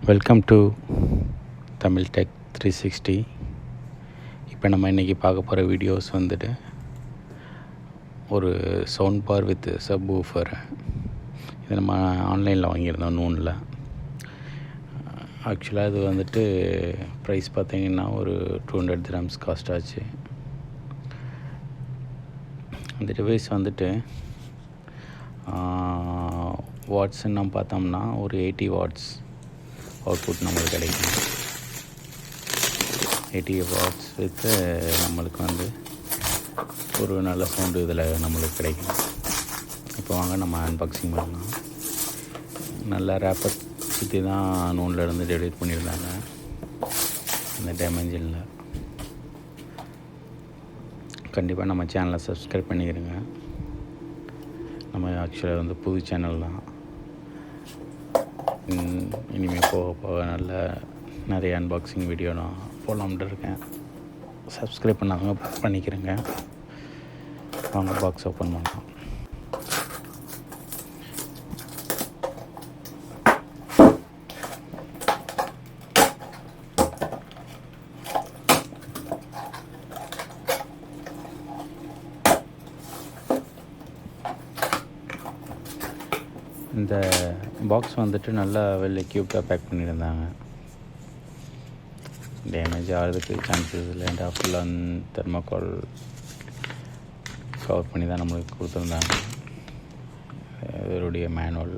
Welcome to Tamil tech 360. இப்போ நம்ம இன்றைக்கி பார்க்க போகிற வீடியோஸ் வந்துட்டு ஒரு sound bar with subwoofer. இது நம்ம ஆன்லைனில் வாங்கியிருந்தோம் நூனில். ஆக்சுவலாக இது வந்துட்டு ப்ரைஸ் பார்த்திங்கன்னா ஒரு 200 dirhams காஸ்ட் ஆச்சு. அந்த டிவைஸ் வந்துட்டு வாட்ஸ்ன்னு நம்ம பார்த்தோம்னா ஒரு 80 watts அவுட்புட் நம்மளுக்கு கிடைக்கும். 80 watts வித்து நம்மளுக்கு வந்து ஒரு நல்ல சவுண்டு இதில் நம்மளுக்கு கிடைக்கும். இப்போ வாங்க நம்ம அன்பாக்சிங் பண்ணலாம். நல்ல ரேப்பர் சுற்றி தான் நூனில் இருந்து டெலிவரி பண்ணியிருந்தாங்க. அந்த டேமேஜ் இல்லை. கண்டிப்பாக நம்ம சேனலை சப்ஸ்கிரைப் பண்ணிக்கிறேங்க. நம்ம ஆக்சுவலாக வந்து புது சேனல் தான். இனிமேல் போக போக நல்ல நிறைய அன்பாக்சிங் வீடியோ நான் போடலாம்னு இருக்கேன். சப்ஸ்கிரைப் பண்ணாங்க பண்ணிக்கிறேங்க. வாங்க பாக்ஸ் ஓப்பன் பண்ணலாம். இந்த பாக்ஸ் வந்துட்டு நல்லா வெல் எக்யூப்டாக பேக் பண்ணியிருந்தாங்க. டேமேஜ் ஆகிறதுக்கு சான்சஸ் இல்லை. ஃபுல்லாக தெர்மோகால் கவர் பண்ணி தான் நம்மளுக்கு கொடுத்துருந்தாங்க. இதனுடைய மேனுவல்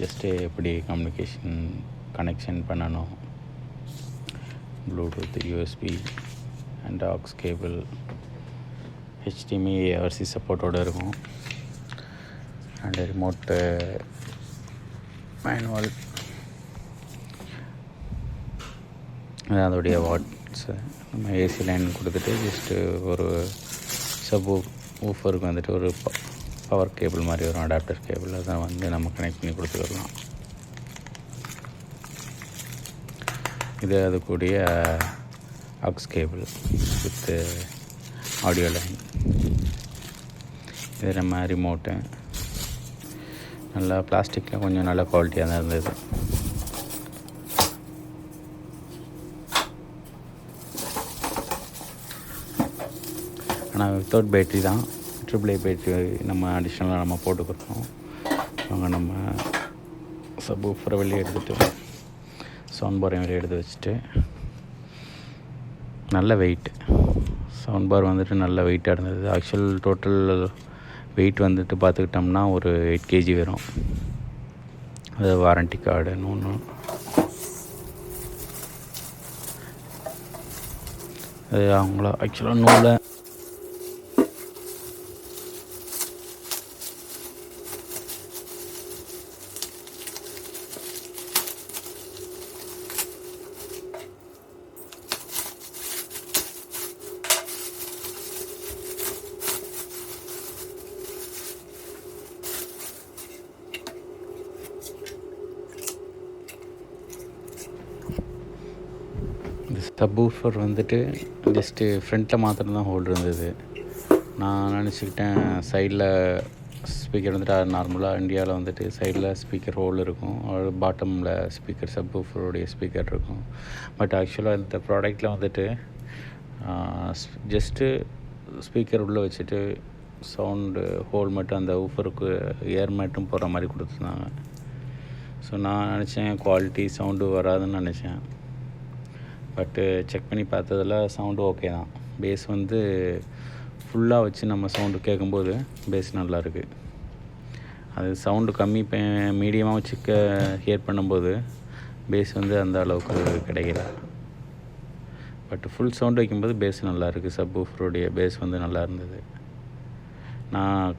ஜஸ்ட்டு எப்படி கனெக்ஷன் பண்ணணும், Bluetooth, USB and aux cable, HDMI RC சப்போர்ட்டோடு இருக்கும். அண்ட் ரிமோட்டு மேனுவல், அதோடைய வாட்ஸு. நம்ம ஏசி லைன் கொடுத்துட்டு ஜஸ்ட்டு ஒரு சப் ஊஃபருக்கு வந்துட்டு ஒரு பவர் கேபிள் மாதிரி வரும், அடாப்டர் கேபிள். அதை வந்து நம்ம கனெக்ட் பண்ணி கொடுத்துக்கலாம். இது அதுக்கூடிய aux cable with audio line. இது நம்ம ரிமோட்டு நல்லா பிளாஸ்டிக்கில் கொஞ்சம் நல்ல குவாலிட்டியாக தான் இருந்தது. ஆனால் வித்தவுட் பேட்ரி தான், AAA பேட்ரி நம்ம அடிஷ்னலாக நம்ம போட்டுக்கிறோம். அவங்க நம்ம சப் ஊஃபரை வெளியே எடுத்துகிட்டு சவுண்ட் பாரையும் வெளியே எடுத்து வச்சுட்டு, நல்ல வெயிட் சவுண்ட் பார் வந்துட்டு நல்ல வெயிட்டாக இருந்தது. ஆக்சுவல் டோட்டல் வெயிட் வந்துட்டு பார்த்துக்கிட்டோம்னா ஒரு 8 kg வரும். அது வாரண்டி கார்டுன்னு ஒன்று. அது அவங்கள ஆக்சுவலாக நூலை சப் ஊஃபர் வந்துட்டு ஜஸ்ட்டு ஃப்ரண்ட்டில் மாத்திரம் தான் ஹோல்டு இருந்தது. நான் நினச்சிக்கிட்டேன் சைடில் ஸ்பீக்கர் வந்துட்டு நார்மலாக இந்தியாவில் வந்துட்டு சைடில் ஸ்பீக்கர் ஹோல் இருக்கும், பாட்டமில் ஸ்பீக்கர் சப் ஊஃபருடைய ஸ்பீக்கர் இருக்கும். பட் ஆக்சுவலாக இந்த ப்ராடக்டில் வந்துட்டு ஜஸ்ட்டு ஸ்பீக்கர் உள்ளே வச்சுட்டு சவுண்டு ஹோல் மட்டும் அந்த ஊஃபருக்கு ஏர் மட்டும் போகிற மாதிரி கொடுத்துருந்தாங்க. ஸோ நான் நினச்சேன் குவாலிட்டி சவுண்டு வராதுன்னு நினச்சேன். பட்டு செக் பண்ணி பார்த்ததில் சவுண்டு ஓகே தான். பேஸ் வந்து ஃபுல்லாக வச்சு நம்ம சவுண்டு கேட்கும்போது பேஸ் நல்லாயிருக்கு. அது சவுண்டு கம்மி மீடியமாக வச்சு ஹியர் பண்ணும்போது பேஸ் வந்து அந்த அளவுக்கு கிடைக்கல. பட் ஃபுல் சவுண்டு வைக்கும்போது பேஸ் நல்லாயிருக்கு. சப் ஊஃபருடைய பேஸ் வந்து நல்லா இருந்தது. நான்